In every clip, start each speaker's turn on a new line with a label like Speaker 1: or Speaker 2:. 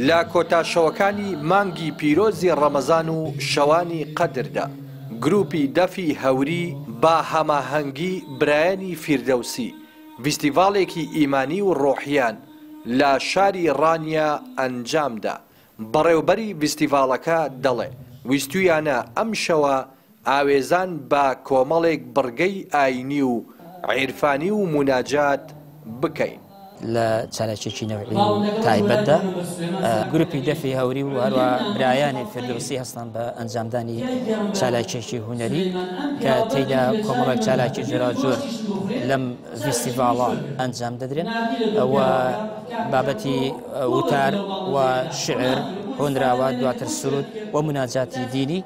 Speaker 1: لە کۆتاشەوەکانی مانگی پیرۆزی ڕەمەزان و شەوانی قەدردا گروپی دەفی هەوری با هەماهەنگی برایەنی فیردەوسی فیستیڤاڵێکی ئیمانی و ڕۆحیان لە شاری ڕانیا ئەنجامدا. بەڕێوەبەری فیستیڤاڵەکە دەڵێ ویستویانە ئەم شەوە ئاوێزان بە کۆمەڵێک بڕگەی ئاینی و عیرفانی و موناجات بکەین.
Speaker 2: لە چالاکێکی نەوعی تایبەتدا گروپی دەفی هەوری و هەروە برایانی فیردەوسی هەستان بە ئەنجامدانی چالاکێکی هونەری کە تێیدا کۆمەڵێک چالاکی جۆراوجۆر لەم فیستیڤاڵە ئەنجام دەدرێن و بابەتی وتار و شعر هۆنراوە، دواتر سرود و مناجاتی دینی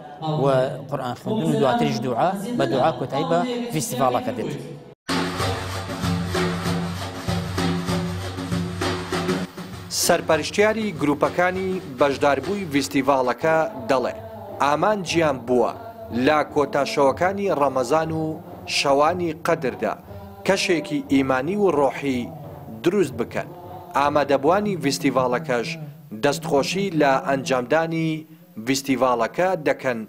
Speaker 2: و قورئان خوێندن و دواتریش دوعا بە دوعا کۆتایی بە فیستیڤاڵەکە دێت.
Speaker 1: سەرپەرشتیاری گروپەکانی بەشداربووی فیستیڤاڵەکە دەڵێ ئامانجیان بووە لە کۆتاشەوەکانی ڕەمەزان و شەوانی قەدردا کەشێکی ئیمانی و ڕۆحی دروست بکەن. ئامادەبوانی فیستیڤاڵەکەش دەستخۆشی لە ئەنجامدانی فیستیڤاڵەکە دەکەن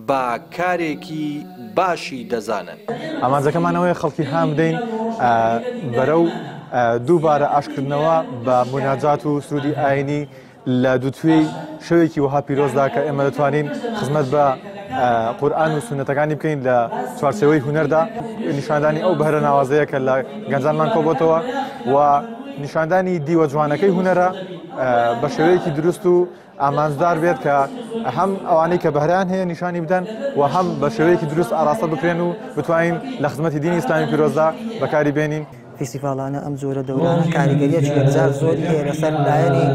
Speaker 1: بە کارێکی باشی دەزانن.
Speaker 3: ئامانجەکەمانەوەی خەڵکی هام بدەین بەرەو دووبارە ئاشکردنەوە بە موناجات و سرودی ئاینی لە دووتوێی شەوێکی وەها پیرۆزدا کە ئێمە دەتوانین خزمەت بە قورئان و سونەتەکانی بکەین لە چوارچێوەی هونەردا. نیشاندانی ئەو بەهرە ناوازەیە کە لە گەنجانمان کۆبۆتەوە و نیشاندانی دیوە جوانەکەی هونەرە بە شێوەیەکی دروست و ئامانجدار بێت کە هەم ئەوانەی کە بەهرەیان هەیە نیشانی بدەن و هەم بە شێوەیەکی دروست ئاراستە بکرێن و بتوانین لە خزمەتی دینی ئیسلامی پیرۆزدا بەکاری بێنین.
Speaker 4: فیستیڤاڵانە ئەم جۆرە دەورانە کاریگەریەکی یەکجار زۆری هەیە لەسەر لایەنی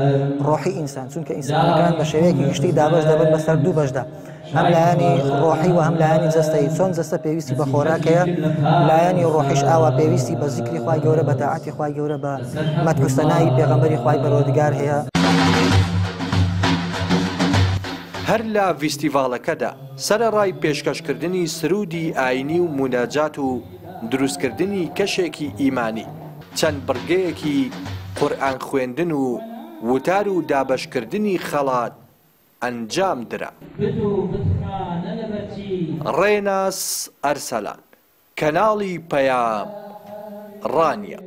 Speaker 4: ڕۆحی ئینسان، چونکە ئینسانەکان بە شێوەیەکی گشتی دابەش دەبن بەسەر دوو بەشدا، هەم لایەنی ڕۆحی و هەم لایەنی جەستەیی. چۆن جەستە پێویستی بە خۆراکەیە، لایەنی ڕۆحیش ئاوا پێویستی بە زیکری خوای گەورە، بە تاعەتی خوای گەورە، بە مەدح و سەنای پێغەمبەری خوای پەروەردگار هەیە.
Speaker 1: هەر لە فیستیڤاڵەکەدا سەرەڕای پێشکەشکردنی سرودی ئاینی و موناجات و دروستکردنی کەشێکی ئیمانی چەند بڕگەیەکی قورئان خوێندن و وتار و دابەشکردنی خەڵات ئەنجام درا. ڕێناس ئەرسەلان، کەناڵی پەیام، ڕانیا.